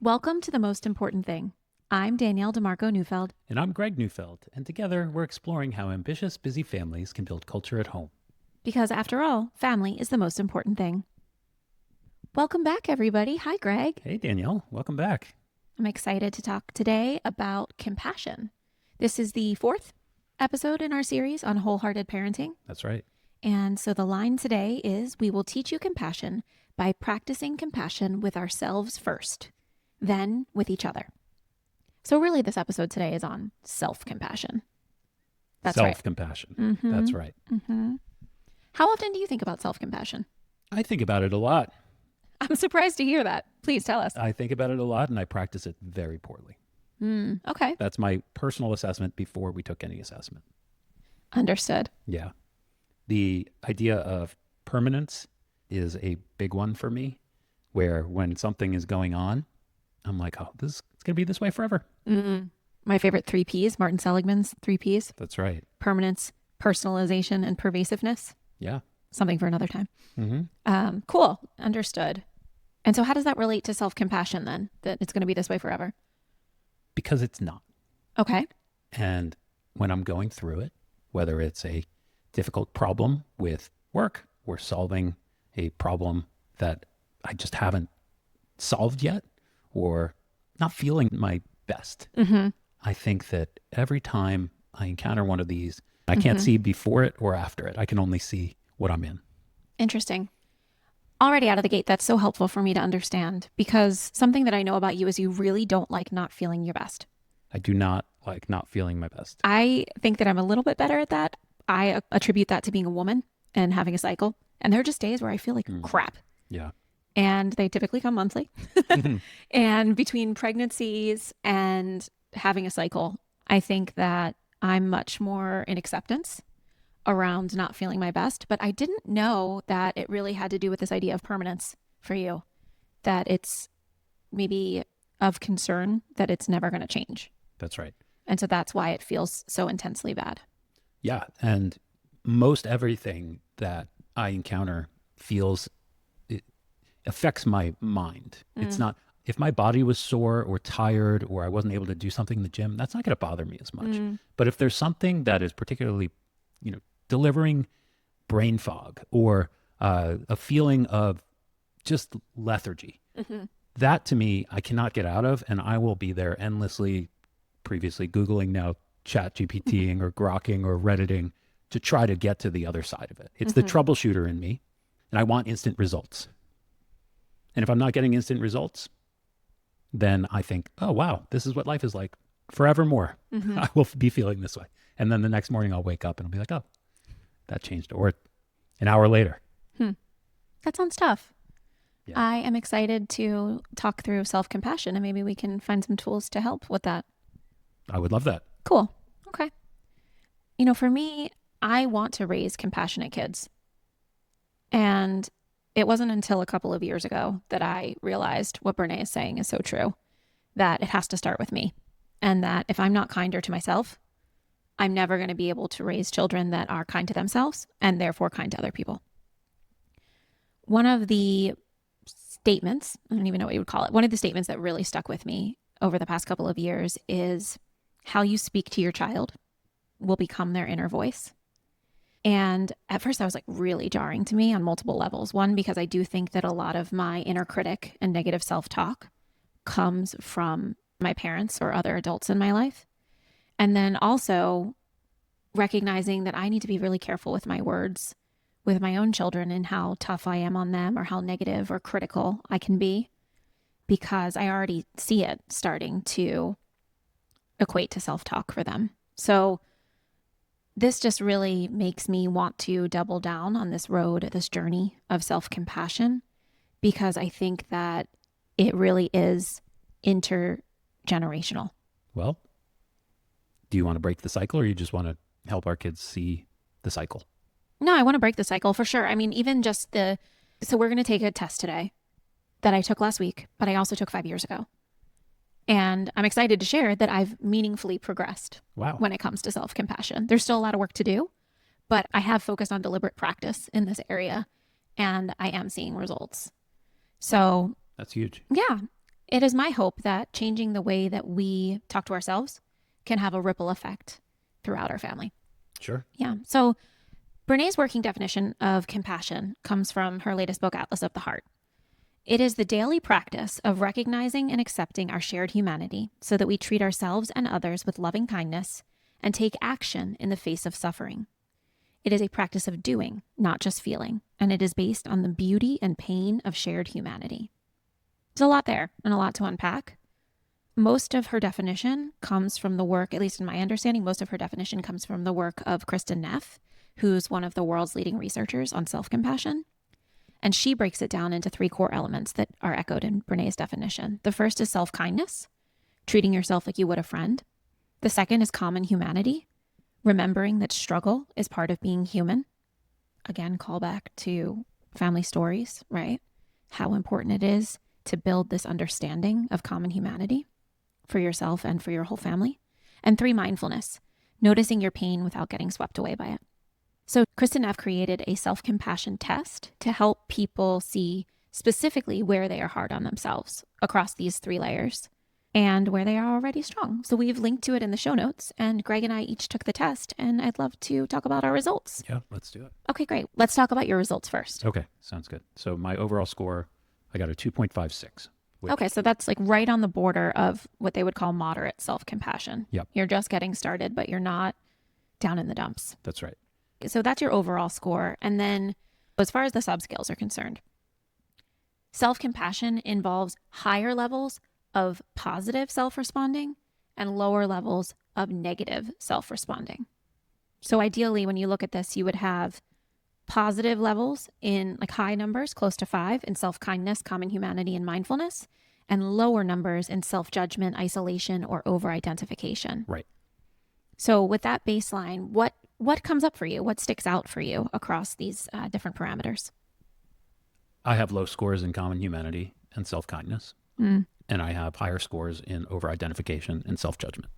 Welcome to The Most Important Thing. I'm Danielle DeMarco Neufeld. And I'm Greg Neufeld, and together we're exploring how ambitious, busy families can build culture at home. Because after all, family is the most important thing. Welcome back, everybody. Hi, Greg. Hey, Danielle, welcome back. I'm excited to talk today about compassion. This is the fourth episode in our series on wholehearted parenting. That's right. And so the line today is, we will teach you compassion by practicing compassion with ourselves first, then with each other. So really this episode today is on self-compassion. That's right. Self-compassion. Mm-hmm. That's right. Mm-hmm. How often do you think about self-compassion? I think about it a lot. I'm surprised to hear that. Please tell us. I think about it a lot, and I practice it very poorly. Okay. That's my personal assessment before we took any assessment. Understood. Yeah. The idea of permanence is a big one for me, where when something is going on, I'm like, oh, it's going to be this way forever. My favorite 3 Ps, Martin Seligman's 3 Ps. That's right. Permanence, personalization, and pervasiveness. Yeah. Something for another time. Mm-hmm. Cool. Understood. And so how does that relate to self-compassion then, that it's going to be this way forever? Because it's not. Okay. And when I'm going through it, whether it's a difficult problem with work or solving a problem that I just haven't solved yet or not feeling my best, I think that every time I encounter one of these, I can't see before it or after it. I can only see what I'm in. Interesting. Already out of the gate, that's so helpful for me to understand, because something that I know about you is you really don't like not feeling your best. I do not like not feeling my best. I think that I'm a little bit better at that. I attribute that to being a woman and having a cycle. And there are just days where I feel like crap. Yeah. And they typically come monthly. And between pregnancies and having a cycle, I think that I'm much more in acceptance around not feeling my best. But I didn't know that it really had to do with this idea of permanence for you, that it's maybe of concern that it's never going to change. That's right. And so that's why it feels so intensely bad. Yeah. And most everything that I encounter it affects my mind. It's not, if my body was sore or tired or I wasn't able to do something in the gym, that's not going to bother me as much. But if there's something that is particularly, delivering brain fog or a feeling of just lethargy, that to me, I cannot get out of, and I will be there endlessly, previously Googling, now chat GPTing or grokking or Redditing to try to get to the other side of it. It's the troubleshooter in me, and I want instant results. And if I'm not getting instant results, then I think, oh, wow, this is what life is like forevermore. I will be feeling this way. And then the next morning I'll wake up and I'll be like, oh, that changed. Or an hour later. That sounds tough. Yeah. I am excited to talk through self-compassion, and maybe we can find some tools to help with that. I would love that. Cool. Okay. For me, I want to raise compassionate kids. And it wasn't until a couple of years ago that I realized what Brene is saying is so true, that it has to start with me. And that if I'm not kinder to myself, I'm never going to be able to raise children that are kind to themselves and therefore kind to other people. One of the statements, I don't even know what you would call it, one of the statements that really stuck with me over the past couple of years is, how you speak to your child will become their inner voice. And at first that was like really jarring to me on multiple levels. One, because I do think that a lot of my inner critic and negative self-talk comes from my parents or other adults in my life. And then also recognizing that I need to be really careful with my words with my own children and how tough I am on them or how negative or critical I can be, because I already see it starting to equate to self-talk for them. So this just really makes me want to double down on this road, this journey of self-compassion, because I think that it really is intergenerational. Well, do you want to break the cycle, or you just want to help our kids see the cycle? No, I want to break the cycle for sure. I mean, even just so we're going to take a test today that I took last week, but I also took 5 years ago. And I'm excited to share that I've meaningfully progressed when it comes to self-compassion. There's still a lot of work to do, but I have focused on deliberate practice in this area, and I am seeing results. So that's huge. Yeah. It is my hope that changing the way that we talk to ourselves can have a ripple effect throughout our family. Sure. Yeah. So Brené's working definition of compassion comes from her latest book, Atlas of the Heart. It is the daily practice of recognizing and accepting our shared humanity so that we treat ourselves and others with loving kindness and take action in the face of suffering. It is a practice of doing, not just feeling, and it is based on the beauty and pain of shared humanity. There's a lot there and a lot to unpack. Most of her definition comes from the work, at least in my understanding, most of her definition comes from the work of Kristen Neff, who's one of the world's leading researchers on self-compassion. And she breaks it down into 3 core elements that are echoed in Brené's definition. The first is self-kindness, treating yourself like you would a friend. The second is common humanity, remembering that struggle is part of being human. Again, call back to family stories, right? How important it is to build this understanding of common humanity for yourself and for your whole family. And 3, mindfulness, noticing your pain without getting swept away by it. So Kristen Neff created a self-compassion test to help people see specifically where they are hard on themselves across these 3 layers and where they are already strong. So we've linked to it in the show notes, and Greg and I each took the test, and I'd love to talk about our results. Yeah, let's do it. Okay, great. Let's talk about your results first. Okay, sounds good. So my overall score, I got a 2.56. Okay, so that's like right on the border of what they would call moderate self-compassion. Yep. You're just getting started, but you're not down in the dumps. That's right. So that's your overall score. And then as far as the sub-skills are concerned, self-compassion involves higher levels of positive self-responding and lower levels of negative self-responding. So ideally, when you look at this, you would have positive levels in like high numbers, close to 5, in self-kindness, common humanity, and mindfulness, and lower numbers in self-judgment, isolation, or over-identification. Right. So with that baseline, what comes up for you? What sticks out for you across these different parameters? I have low scores in common humanity and self-kindness. And I have higher scores in over-identification and self-judgment.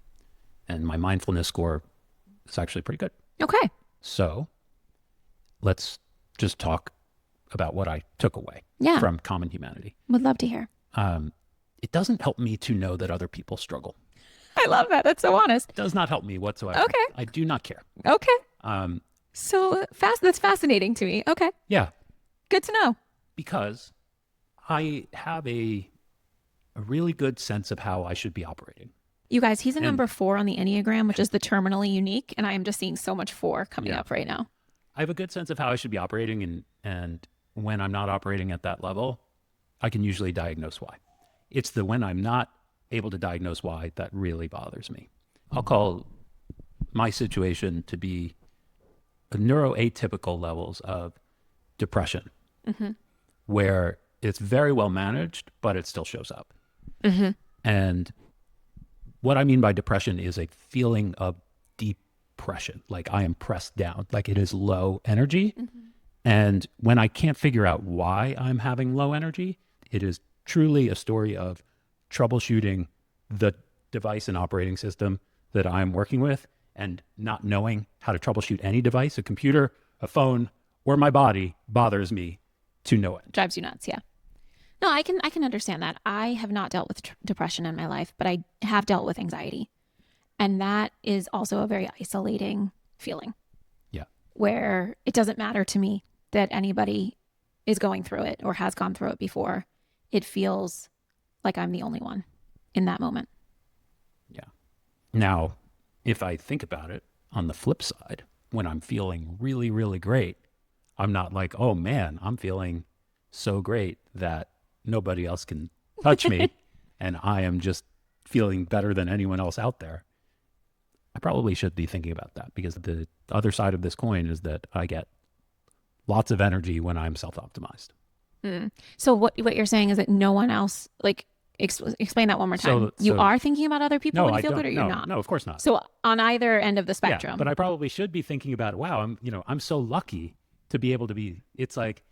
And my mindfulness score is actually pretty good. Okay. So let's just talk about what I took away from common humanity. Would love to hear. It doesn't help me to know that other people struggle. I love that. That's so honest. It does not help me whatsoever. Okay. I do not care. Okay. So that's fascinating to me. Okay. Yeah. Good to know. Because I have a really good sense of how I should be operating. You guys, he's a number 4 on the Enneagram, which is the terminally unique. And I am just seeing so much 4 coming up right now. I have a good sense of how I should be operating. And when I'm not operating at that level, I can usually diagnose why. It's the when I'm not able to diagnose why that really bothers me. I'll call my situation to be neuroatypical levels of depression, where it's very well managed, but it still shows up. And what I mean by depression is a feeling of depression, like I am pressed down, like it is low energy. And when I can't figure out why I'm having low energy, it is truly a story of troubleshooting the device and operating system that I'm working with and not knowing how to troubleshoot any device, a computer, a phone, or my body bothers me to no end. Drives you nuts. Yeah. No, I can understand that. I have not dealt with depression in my life, but I have dealt with anxiety. And that is also a very isolating feeling. Yeah. Where it doesn't matter to me that anybody is going through it or has gone through it before. It feels like I'm the only one in that moment. Yeah. Now, if I think about it on the flip side, when I'm feeling really, really great, I'm not like, oh man, I'm feeling so great that nobody else can touch me and I am just feeling better than anyone else out there. I probably should be thinking about that, because the other side of this coin is that I get lots of energy when I'm self-optimized. So what you're saying is that no one else, like, explain that one more time. You are thinking about other people when you feel good, or you're not? No, of course not. So on either end of the spectrum. Yeah, but I probably should be thinking about, wow, I'm so lucky to be able to be, it's like,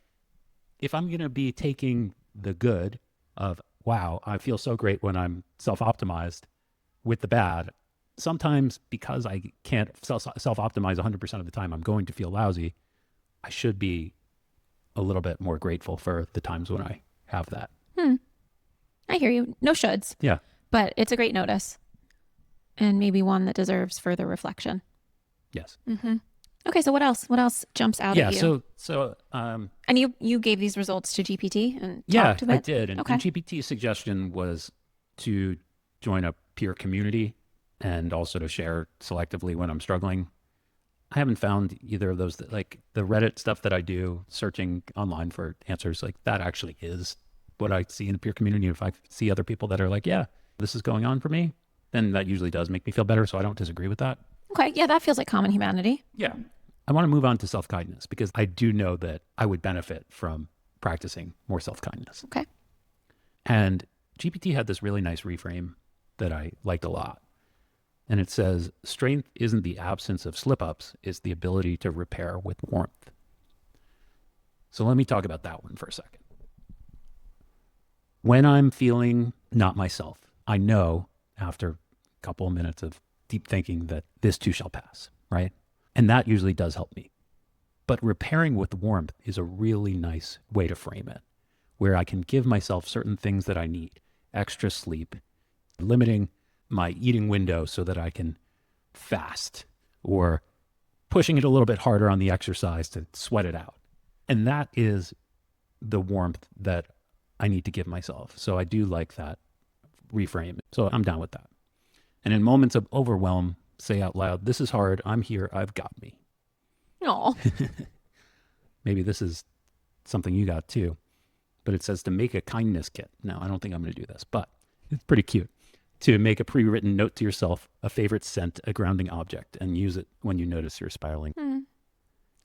if I'm going to be taking the good of, wow, I feel so great when I'm self-optimized, with the bad, sometimes because I can't self-optimize 100% of the time, I'm going to feel lousy. I should be a little bit more grateful for the times when I have that. I hear you. No shoulds, Yeah. but it's a great notice and maybe one that deserves further reflection. Yes. Mm-hmm. Okay, so what else? What else jumps out Yeah. at you? So And you gave these results to GPT and yeah, talked a I bit? did. And Okay. GPT's suggestion was to join a peer community and also to share selectively when I'm struggling. I haven't found either of those, like the Reddit stuff that I do, searching online for answers, like that actually is what I see in the peer community. If I see other people that are like, yeah, this is going on for me, then that usually does make me feel better. So I don't disagree with that. Okay. Yeah, that feels like common humanity. Yeah. I want to move on to self kindness because I do know that I would benefit from practicing more self kindness. Okay. And GPT had this really nice reframe that I liked a lot. And it says, strength isn't the absence of slip ups, it's the ability to repair with warmth. So let me talk about that one for a second. When I'm feeling not myself, I know after a couple of minutes of deep thinking that this too shall pass, right? And that usually does help me. But repairing with warmth is a really nice way to frame it, where I can give myself certain things that I need: extra sleep, limiting my eating window so that I can fast, or pushing it a little bit harder on the exercise to sweat it out. And that is the warmth that I need to give myself. So I do like that reframe. So I'm down with that. And in moments of overwhelm, say out loud, this is hard. I'm here. I've got me. No. Maybe this is something you got too. But it says to make a kindness kit. Now, I don't think I'm going to do this, but it's pretty cute. To make a pre-written note to yourself, a favorite scent, a grounding object, and use it when you notice you're spiraling.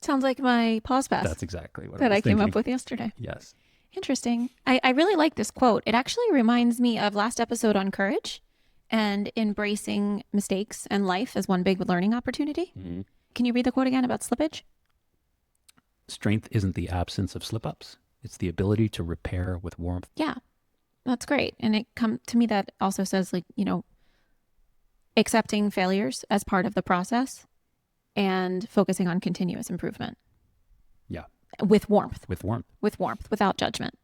Sounds like my pause pass That's exactly what that I was I came thinking. up with yesterday. Yes. Interesting. I really like this quote. It actually reminds me of last episode on courage and embracing mistakes and life as one big learning opportunity. Mm-hmm. Can you read the quote again about slippage? Strength isn't the absence of slip-ups. It's the ability to repair with warmth. Yeah, that's great. And it come to me that also says, like, accepting failures as part of the process and focusing on continuous improvement. Yeah. With warmth. With warmth. With warmth, without judgment.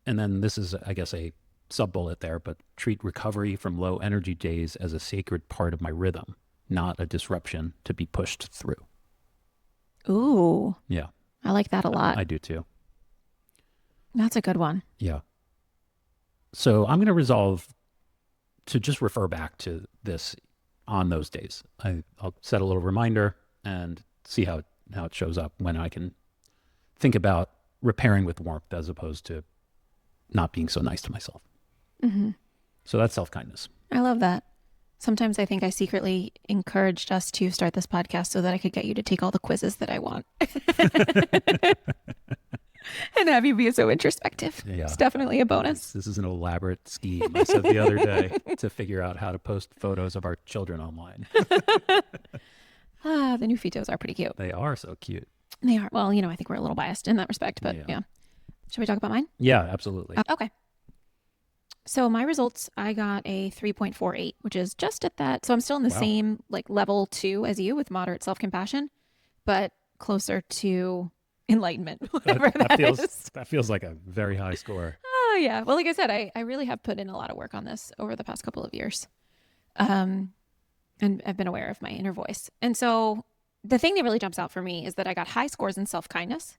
And then this is, I guess, a sub-bullet there, but treat recovery from low energy days as a sacred part of my rhythm, not a disruption to be pushed through. Ooh, Yeah. I like that a lot. I do too. That's a good one. Yeah. So I'm going to resolve to just refer back to this on those days. I'll set a little reminder and see how it shows up when I can think about repairing with warmth as opposed to not being so nice to myself. Mm-hmm. So that's self-kindness. I love that. Sometimes I think I secretly encouraged us to start this podcast so that I could get you to take all the quizzes that I want. And have you be so introspective. Yeah. It's definitely a bonus. This is an elaborate scheme I said the other day to figure out how to post photos of our children online. The new photos are pretty cute. They are so cute. They are. Well, I think we're a little biased in that respect, but yeah. Should we talk about mine? Yeah, absolutely. Okay. So my results, I got a 3.48, which is just at that. So I'm still in the same level 2 as you with moderate self-compassion, but closer to enlightenment, whatever that is. That feels like a very high score. Oh, yeah. Well, like I said, I really have put in a lot of work on this over the past couple of years. And I've been aware of my inner voice. And so the thing that really jumps out for me is that I got high scores in self-kindness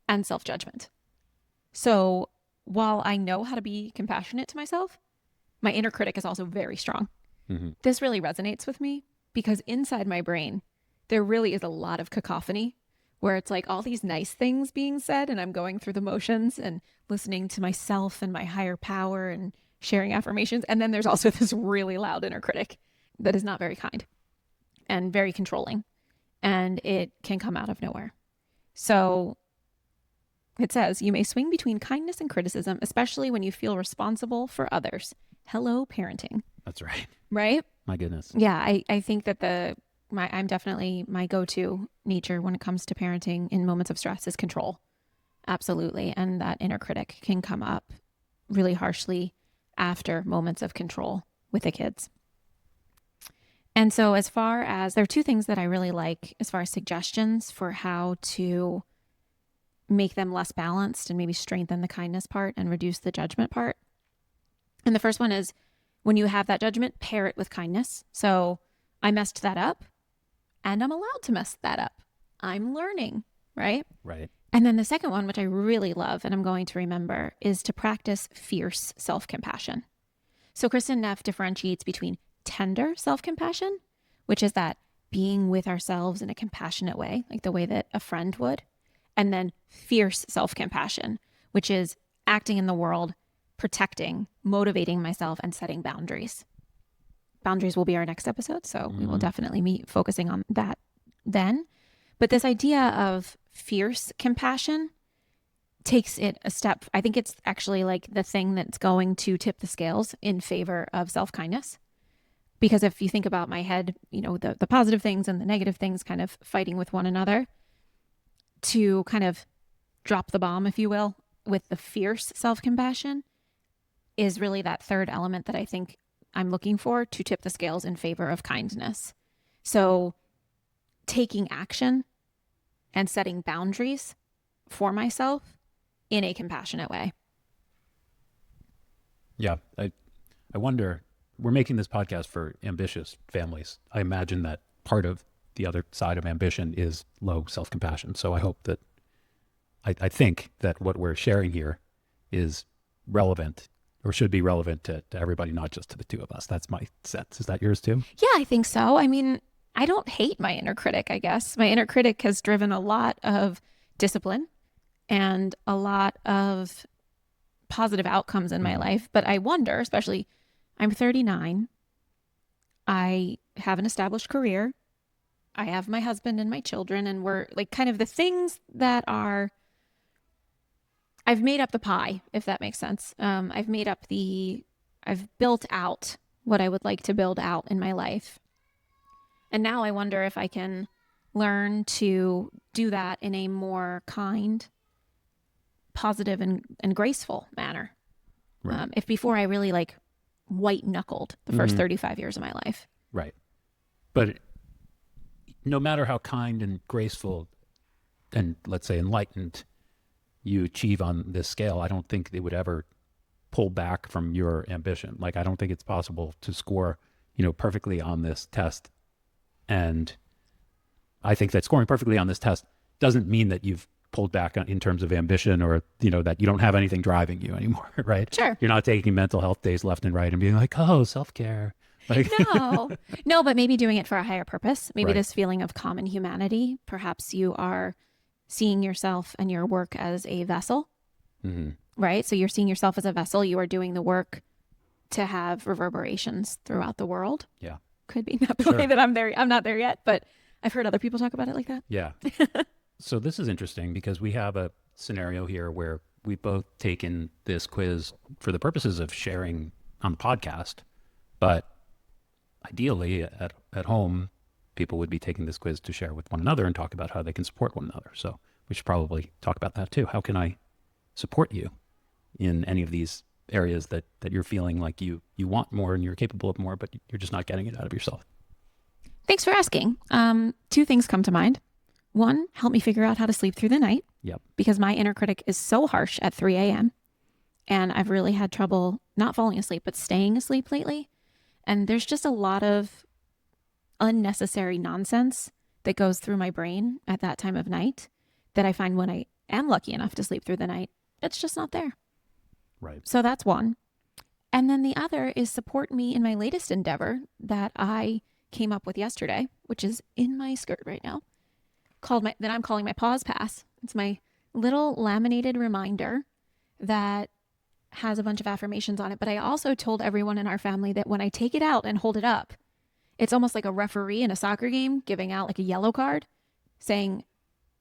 and self-judgment. So while I know how to be compassionate to myself, my inner critic is also very strong. Mm-hmm. This really resonates with me because inside my brain, there really is a lot of cacophony where it's like all these nice things being said and I'm going through the motions and listening to myself and my higher power and sharing affirmations. And then there's also this really loud inner critic that is not very kind and very controlling, and it can come out of nowhere. So it says, you may swing between kindness and criticism, especially when you feel responsible for others. Hello, parenting. That's right. Right? My goodness. Yeah, I think that I'm definitely my go-to nature when it comes to parenting in moments of stress is control. Absolutely. And that inner critic can come up really harshly after moments of control with the kids. And so as far as, there are two things that I really like as far as suggestions for how to make them less balanced and maybe strengthen the kindness part and reduce the judgment part. And the first one is when you have that judgment, pair it with kindness. So I messed that up and I'm allowed to mess that up. I'm learning, right? Right. And then the second one, which I really love and I'm going to remember, is to practice fierce self compassion. So Kristen Neff differentiates between tender self compassion, which is that being with ourselves in a compassionate way, like the way that a friend would, and then fierce self compassion, which is acting in the world, protecting, motivating myself, and setting boundaries. Boundaries will be our next episode, so we will definitely be focusing on that then. But this idea of fierce compassion takes it a step. I think it's actually like the thing that's going to tip the scales in favor of self-kindness. Because if you think about my head, the positive things and the negative things kind of fighting with one another, to kind of drop the bomb, if you will, with the fierce self-compassion is really that third element that I think I'm looking for to tip the scales in favor of kindness. So taking action and setting boundaries for myself in a compassionate way. Yeah. I wonder, we're making this podcast for ambitious families. I imagine that part of the other side of ambition is low self-compassion. So I hope that, I think that what we're sharing here is relevant or should be relevant to everybody, not just to the two of us. That's my sense. Is that yours too? Yeah, I think so. I mean, I don't hate my inner critic, I guess. My inner critic has driven a lot of discipline and a lot of positive outcomes in my life. But I wonder, especially, I'm 39. I have an established career. I have my husband and my children, and we're like kind of the things that are, I've made up the pie, if that makes sense. I've built out what I would like to build out in my life. And now I wonder if I can learn to do that in a more kind, positive, and graceful manner. Right. If before I really like white knuckled the first 35 years of my life. Right. But no matter how kind and graceful and, let's say, enlightened you achieve on this scale, I don't think it would ever pull back from your ambition. Like, I don't think it's possible to score, perfectly on this test. And I think that scoring perfectly on this test doesn't mean that you've pulled back in terms of ambition, or, that you don't have anything driving you anymore, right? Sure. You're not taking mental health days left and right and being like, oh, self-care. Like, No, but maybe doing it for a higher purpose. Maybe Right. this feeling of common humanity. Perhaps you are seeing yourself and your work as a vessel, right? So you're seeing yourself as a vessel. You are doing the work to have reverberations throughout the world. Yeah. Could be not the Sure. way that I'm there. I'm not there yet, but I've heard other people talk about it like that. Yeah. So this is interesting because we have a scenario here where we've both taken this quiz for the purposes of sharing on the podcast, but ideally at home, people would be taking this quiz to share with one another and talk about how they can support one another. So we should probably talk about that too. How can I support you in any of these areas that you're feeling like you want more and you're capable of more, but you're just not getting it out of yourself? Thanks for asking. Two things come to mind. One, help me figure out how to sleep through the night. Yep. Because my inner critic is so harsh at 3 a.m. And I've really had trouble not falling asleep, but staying asleep lately. And there's just a lot of unnecessary nonsense that goes through my brain at that time of night that I find when I am lucky enough to sleep through the night, it's just not there. Right. So that's one. And then the other is support me in my latest endeavor that I came up with yesterday, which is in my skirt right now, that I'm calling my pause pass. It's my little laminated reminder that has a bunch of affirmations on it. But I also told everyone in our family that when I take it out and hold it up, it's almost like a referee in a soccer game giving out like a yellow card saying,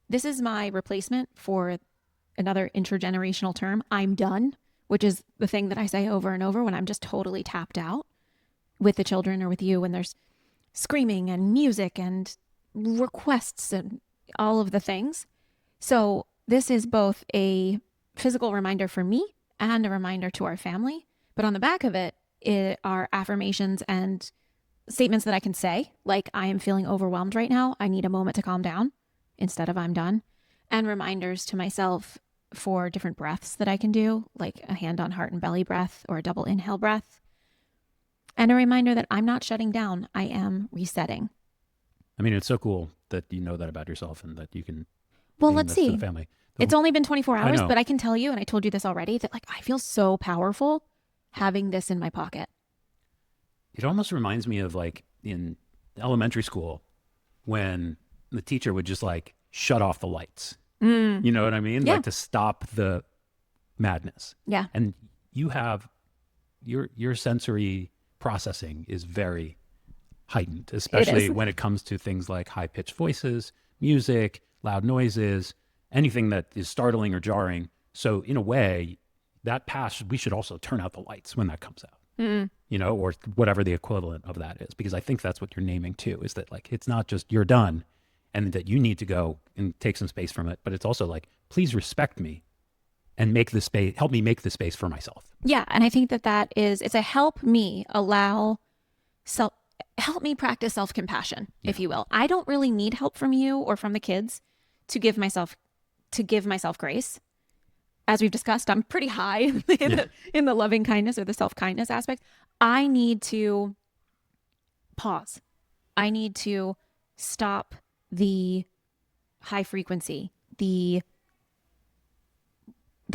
this is my replacement for another intergenerational term. I'm done, which is the thing that I say over and over when I'm just totally tapped out with the children or with you, when there's screaming and music and requests and all of the things. So this is both a physical reminder for me and a reminder to our family. But on the back of it are affirmations and statements that I can say, like, I am feeling overwhelmed right now. I need a moment to calm down, instead of I'm done. And reminders to myself for different breaths that I can do, like a hand on heart and belly breath or a double inhale breath. And a reminder that I'm not shutting down, I am resetting. I mean, it's so cool that you know that about yourself and that you can Well, name let's this to the see. family. It's only been 24 I hours, know. but I can tell you, and I told you this already, that like I feel so powerful having this in my pocket. It almost reminds me of like in elementary school when the teacher would just like shut off the lights. Mm. You know what I mean? Yeah. Like to stop the madness. Yeah. And you have your sensory processing is very heightened, It is. especially when it comes to things like high pitched voices, music, loud noises, anything that is startling or jarring. So in a way, that pass, we should also turn out the lights when that comes out, Mm. you know, or whatever the equivalent of that is, because I think that's what you're naming too, is that like, it's not just you're done and that you need to go and take some space from it, but it's also like, please respect me and make the space, help me make the space for myself. Yeah. And I think that that is, it's a help me allow self, help me practice self compassion, Yeah. if you will. I don't really need help from you or from the kids to give myself, grace. As we've discussed, I'm pretty high Yeah. in the loving kindness or the self kindness aspect. I need to pause. I need to stop the high frequency, the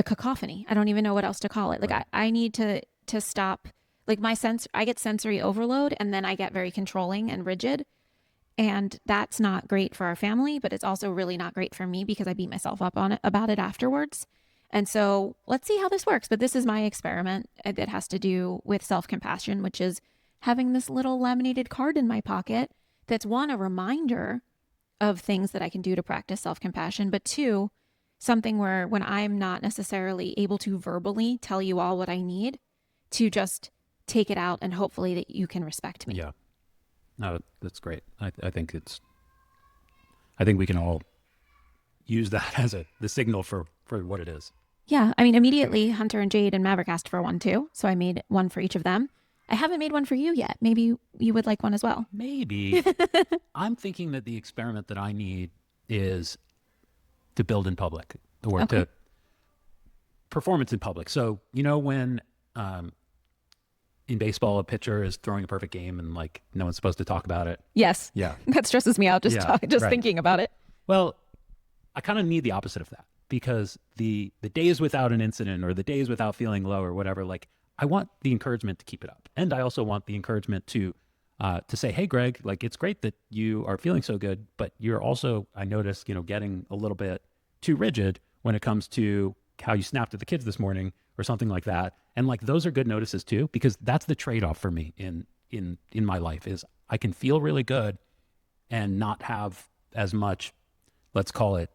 cacophony. I don't even know what else to call it. Like Right. I need to stop. Like my sense, I get sensory overload, and then I get very controlling and rigid, and that's not great for our family. But it's also really not great for me because I beat myself up on it about it afterwards. And so let's see how this works. But this is my experiment that has to do with self compassion, which is having this little laminated card in my pocket. That's one, a reminder of things that I can do to practice self compassion, but two, something where when I'm not necessarily able to verbally tell you all what I need, to just take it out and hopefully that you can respect me. Yeah. No, that's great. I think I think we can all use that as the signal for what it is. Yeah. I mean, immediately Hunter and Jade and Maverick asked for one too. So I made one for each of them. I haven't made one for you yet. Maybe you would like one as well. Maybe. I'm thinking that the experiment that I need is to build in public or Okay. to performance in public. So, you know, when in baseball, a pitcher is throwing a perfect game and like no one's supposed to talk about it. Yes. Yeah. That stresses me out Yeah, just right. thinking about it. Well, I kind of need the opposite of that because the days without an incident or the days without feeling low or whatever, like I want the encouragement to keep it up. And I also want the encouragement to say, hey, Greg, like it's great that you are feeling so good, but you're also, I noticed, you know, getting a little bit too rigid when it comes to how you snapped at the kids this morning or something like that. And like those are good notices too, because that's the trade-off for me in my life is I can feel really good and not have as much, let's call it,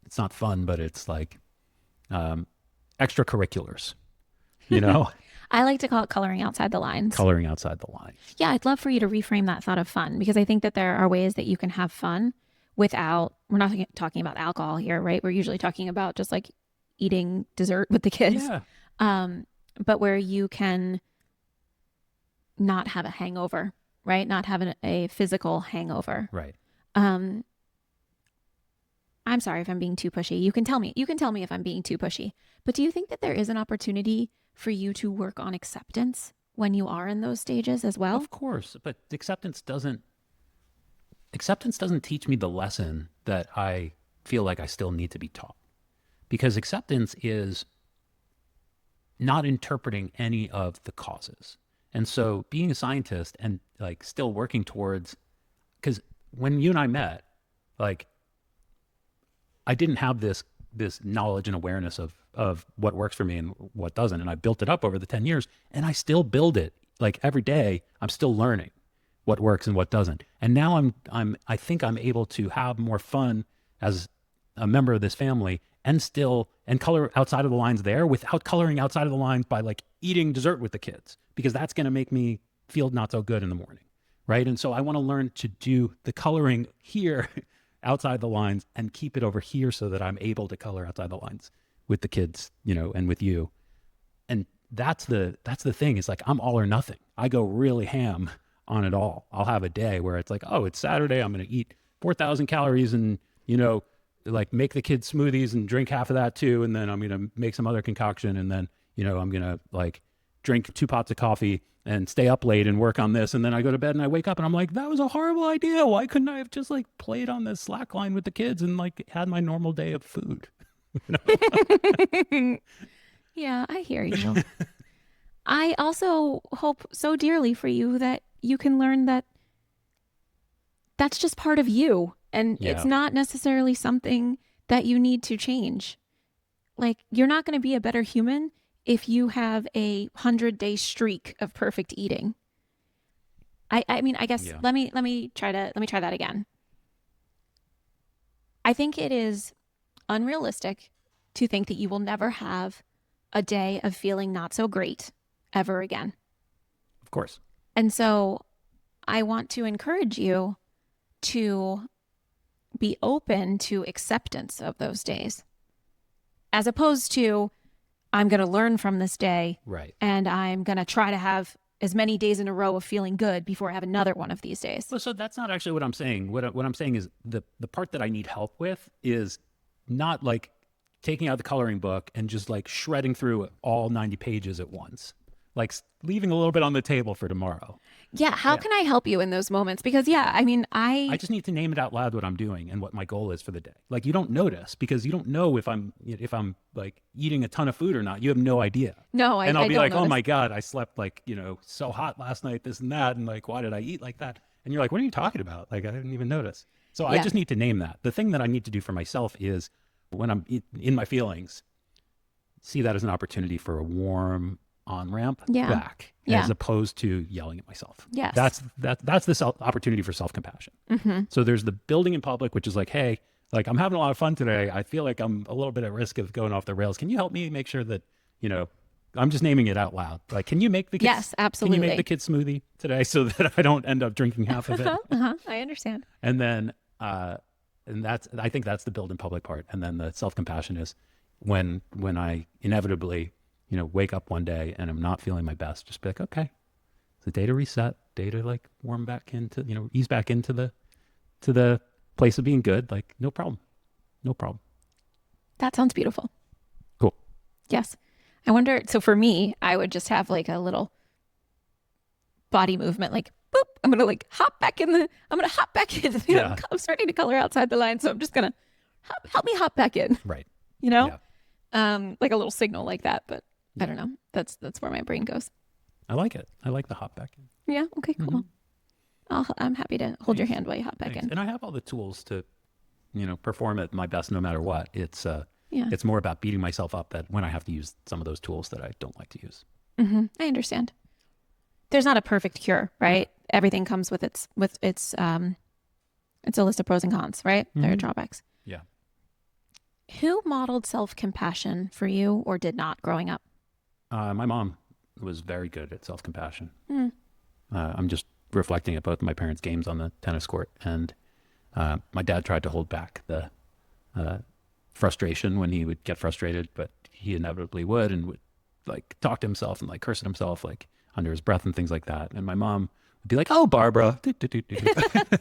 it's not fun, but it's like extracurriculars, you know, I like to call it coloring outside the lines. coloring outside the line. Yeah, I'd love for you to reframe that thought of fun because I think that there are ways that you can have fun without, we're not talking about alcohol here, right? We're usually talking about just like eating dessert with the kids. Yeah. But where you can not have a hangover, right? Not have a physical hangover. Right. Um, I'm sorry if I'm being too pushy. You can tell me. You can tell me if I'm being too pushy. But do you think that there is an opportunity for you to work on acceptance when you are in those stages as well? Of course, but acceptance doesn't teach me the lesson that I feel like I still need to be taught. Because acceptance is not interpreting any of the causes. And so being a scientist and like still working towards, because when you and I met, like I didn't have this knowledge and awareness of what works for me and what doesn't. And I built it up over the 10 years and I still build it. Like every day I'm still learning what works and what doesn't. And now I think I'm able to have more fun as a member of this family and color outside of the lines there without coloring outside of the lines by like eating dessert with the kids, because that's going to make me feel not so good in the morning. Right. And so I want to learn to do the coloring here outside the lines and keep it over here so that I'm able to color outside the lines with the kids, you know, and with you. And that's the thing. It's like, I'm all or nothing. I go really ham on it all. I'll have a day where it's like, oh, it's Saturday. I'm going to eat 4,000 calories and, you know, like make the kids smoothies and drink half of that too. And then I'm going to make some other concoction. And then, I'm going to like drink 2 pots of coffee and stay up late and work on this. And then I go to bed and I wake up and I'm like, that was a horrible idea. Why couldn't I have just like played on this slack line with the kids and like had my normal day of food? Yeah, I hear you. I also hope so dearly for you that you can learn that that's just part of you and it's Yeah. not necessarily something that you need to change. Like, you're not going to be a better human if you have a 100-day streak of perfect eating. I mean, I guess Yeah. let me try that again. I think it is unrealistic to think that you will never have a day of feeling not so great ever again. Of course. And so I want to encourage you to be open to acceptance of those days, as opposed to, I'm going to learn from this day Right. and I'm going to try to have as many days in a row of feeling good before I have another one of these days. Well, so that's not actually what I'm saying. What I'm saying is the part that I need help with is not like taking out the coloring book and just like shredding through all 90 pages at once, like leaving a little bit on the table for tomorrow. Yeah. How can I help you in those moments? Because, yeah, I mean, I just need to name it out loud what I'm doing and what my goal is for the day. Like, you don't notice because you don't know if I'm like eating a ton of food or not. You have no idea. no, And I'll I be don't like, oh notice. my God, I slept like, so hot last night, this and that. And like, why did I eat like that? And you're like, what are you talking about? Like, I didn't even notice. So I Yeah. just need to name that. The thing that I need to do for myself is when I'm in my feelings, see that as an opportunity for a warm on ramp Yeah. back, Yeah. as opposed to yelling at myself. Yes. That's the opportunity for self compassion. Mm-hmm. So there's the building in public, which is like, hey, like I'm having a lot of fun today. I feel like I'm a little bit at risk of going off the rails. Can you help me make sure that I'm just naming it out loud. Like, can you make the kids? Yes, absolutely. Can you make the kids smoothie today so that I don't end up drinking half of it? I understand. And then, I think that's the build in public part. And then the self compassion is when I inevitably, wake up one day and I'm not feeling my best, just be like, okay, it's a day to reset, day to like warm back into, ease back into the place of being good. Like, no problem. No problem. That sounds beautiful. Cool. Yes. I wonder, so for me, I would just have like a little body movement, like, boop, I'm going to like hop back in. Yeah. I'm starting to color outside the line. So I'm just going to help me hop back in, Right. Yeah. Yeah. Like a little signal like that, but I don't know. That's where my brain goes. I like it. I like the hop back in. Yeah. Okay, cool. I'm happy to hold your Thanks. hand while you hop back Thanks. in. And I have all the tools to, perform at my best no matter what. It's Yeah. it's more about beating myself up that when I have to use some of those tools that I don't like to use. I understand. There's not a perfect cure, right? Everything comes with its it's a list of pros and cons, right? There are drawbacks. Yeah. Who modeled self-compassion for you or did not growing up? My mom was very good at self-compassion. I'm just reflecting at both of my parents' games on the tennis court. And my dad tried to hold back the frustration when he would get frustrated, but he inevitably would and would like talk to himself and like curse at himself like under his breath and things like that. And my mom would be like, "Oh, Barbara,"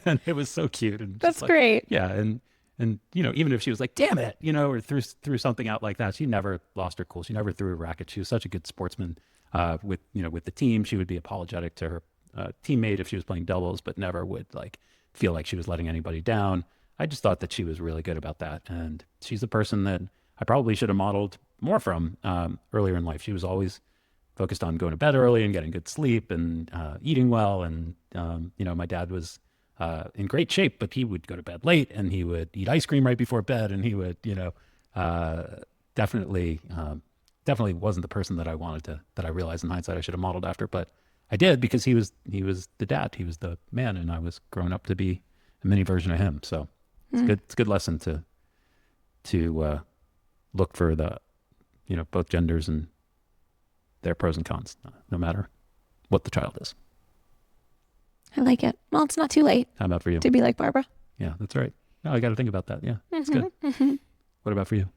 and it was so cute. And That's like, great. yeah, and even if she was like, "Damn it," or threw something out like that, she never lost her cool. She never threw a racket. She was such a good sportsman. With the team, she would be apologetic to her teammate if she was playing doubles, but never would like feel like she was letting anybody down. I just thought that she was really good about that, and she's the person that I probably should have modeled more from earlier in life. She was always focused on going to bed early and getting good sleep and eating well. And my dad was in great shape, but he would go to bed late and he would eat ice cream right before bed, and he would definitely wasn't the person that I realized in hindsight I should have modeled after, but I did because he was the dad, he was the man, and I was growing up to be a mini version of him. So it's good. It's a good lesson to look for the both genders and their pros and cons, no matter what the child is. I like it. Well, it's not too late How about for you? to be like Barbara. Yeah, that's right. No, I got to think about that. Yeah, that's good. What about for you?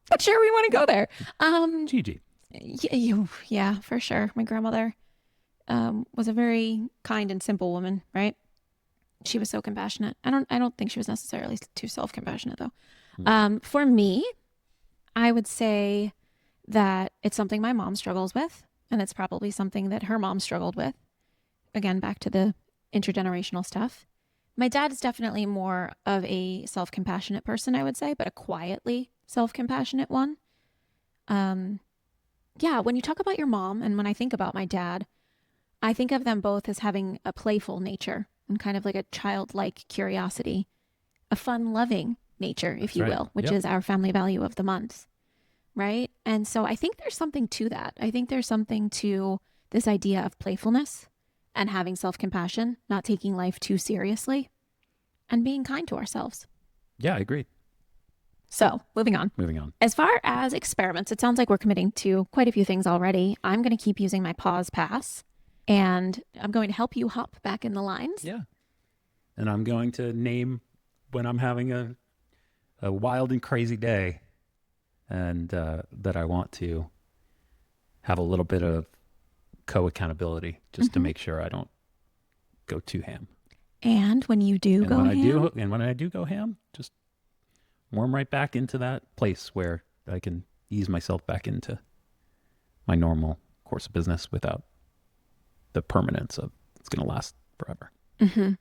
But sure, we want to go there. Gigi. Yeah, for sure. My grandmother was a very kind and simple woman, right? She was so compassionate. I don't think she was necessarily too self-compassionate though. For me, I would say that it's something my mom struggles with, and it's probably something that her mom struggled with. Again, back to the intergenerational stuff. My dad is definitely more of a self compassionate person, I would say, but a quietly self compassionate one. Um, yeah, when you talk about your mom and when I think about my dad, I think of them both as having a playful nature and kind of like a childlike curiosity, a fun loving nature, if That's you right. will, which Yep. is our family value of the month. Right. And so I think there's something to that. I think there's something to this idea of playfulness and having self compassion, not taking life too seriously, and being kind to ourselves. Yeah, I agree. So moving on. Moving on. As far as experiments, it sounds like we're committing to quite a few things already. I'm going to keep using my pause pass and I'm going to help you hop back in the lines. Yeah. And I'm going to name when I'm having a wild and crazy day and that I want to have a little bit of co-accountability just to make sure I don't go too ham. And when you do And go when ham, I do go ham, just warm right back into that place where I can ease myself back into my normal course of business without the permanence of it's going to last forever. and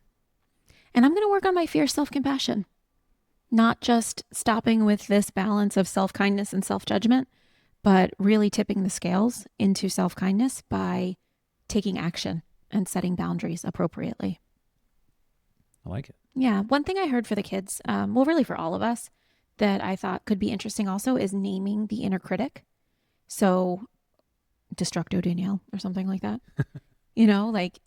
I'm going to work on my fierce self compassion, not just stopping with this balance of self kindness and self judgment, but really tipping the scales into self kindness by taking action and setting boundaries appropriately. I like it. Yeah. One thing I heard for the kids, well, really for all of us, that I thought could be interesting also is naming the inner critic. So, Destructo Danielle or something like that. Like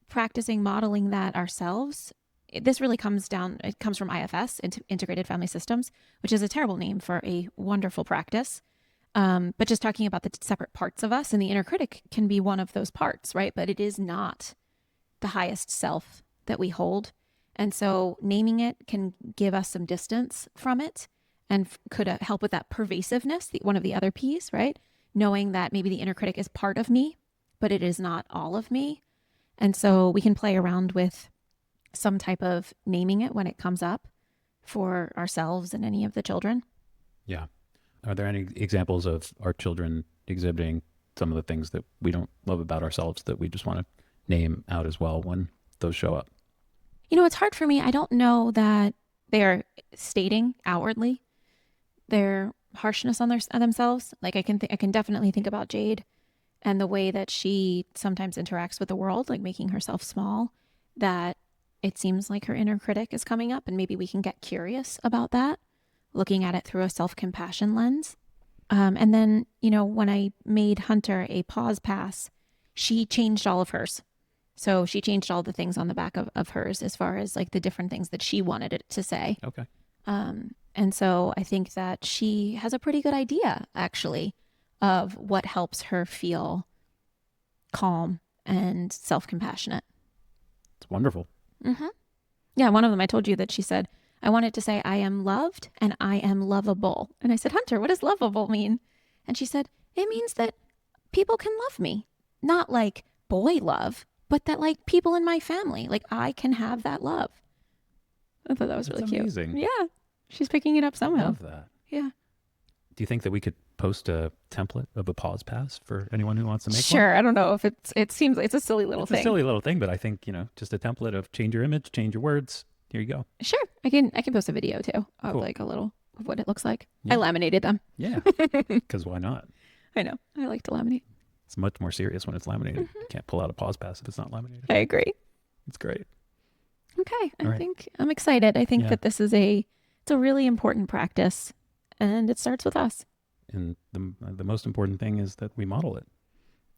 practicing modeling that ourselves. This really it comes from IFS, Integrated Family Systems, which is a terrible name for a wonderful practice. But just talking about the separate parts of us, and the inner critic can be one of those parts, right? But it is not the highest self that we hold. And so naming it can give us some distance from it and could help with that pervasiveness, one of the other P's, right? Knowing that maybe the inner critic is part of me, but it is not all of me. And so we can play around with some type of naming it when it comes up for ourselves and any of the children. Yeah. Are there any examples of our children exhibiting some of the things that we don't love about ourselves that we just want to name out as well when those show up? It's hard for me. I don't know that they're stating outwardly their harshness on themselves. Like I can definitely think about Jade and the way that she sometimes interacts with the world, like making herself small, that it seems like her inner critic is coming up, and maybe we can get curious about that, looking at it through a self-compassion lens. And then, when I made Hunter a pause pass, she changed all of hers. So she changed all the things on the back of hers as far as like the different things that she wanted it to say. Okay. And so I think that she has a pretty good idea, actually, of what helps her feel calm and self-compassionate. It's wonderful. Yeah, one of them, I told you that she said, I wanted to say, I am loved and I am lovable. And I said, Hunter, what does lovable mean? And she said, it means that people can love me. Not like boy love, but that like people in my family, like I can have that love. I thought that was That's really cute. amazing. Yeah. She's picking it up I somehow. love that. Yeah. Do you think that we could post a template of a pause pass for anyone who wants to make one? Sure. I don't know if it seems like it's a silly little It's thing. a silly little thing, but I think, just a template of change your image, change your words. Here you go. Sure. I can post a video too of Cool. like a little of what it looks like. Yeah. I laminated them. Yeah. Because why not? I know. I like to laminate. It's much more serious when it's laminated. You can't pull out a pause pass if it's not laminated. I agree. It's great. Okay. All I right. think I'm excited. I think Yeah. that this is it's a really important practice, and it starts with us. And the most important thing is that we model it.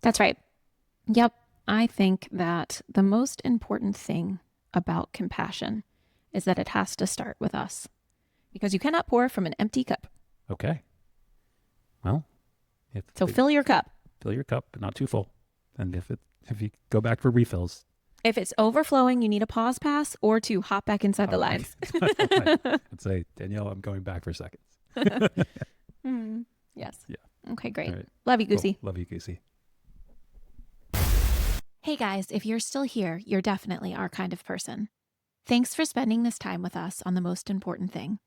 That's right. Yep. I think that the most important thing about compassion is that it has to start with us, because you cannot pour from an empty cup. Okay. Well, So fill your cup. fill your cup, but not too full. And if you go back for refills, If it's overflowing, you need a pause pass or to hop back inside the lines. I'd say, Danielle, I'm going back for seconds. Yes. Yeah. Okay, great. All right. Love you, Cool. Goosey. Love you, Goosey. Hey guys, if you're still here, you're definitely our kind of person. Thanks for spending this time with us on the most important thing.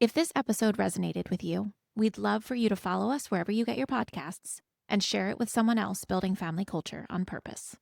If this episode resonated with you, we'd love for you to follow us wherever you get your podcasts and share it with someone else building family culture on purpose.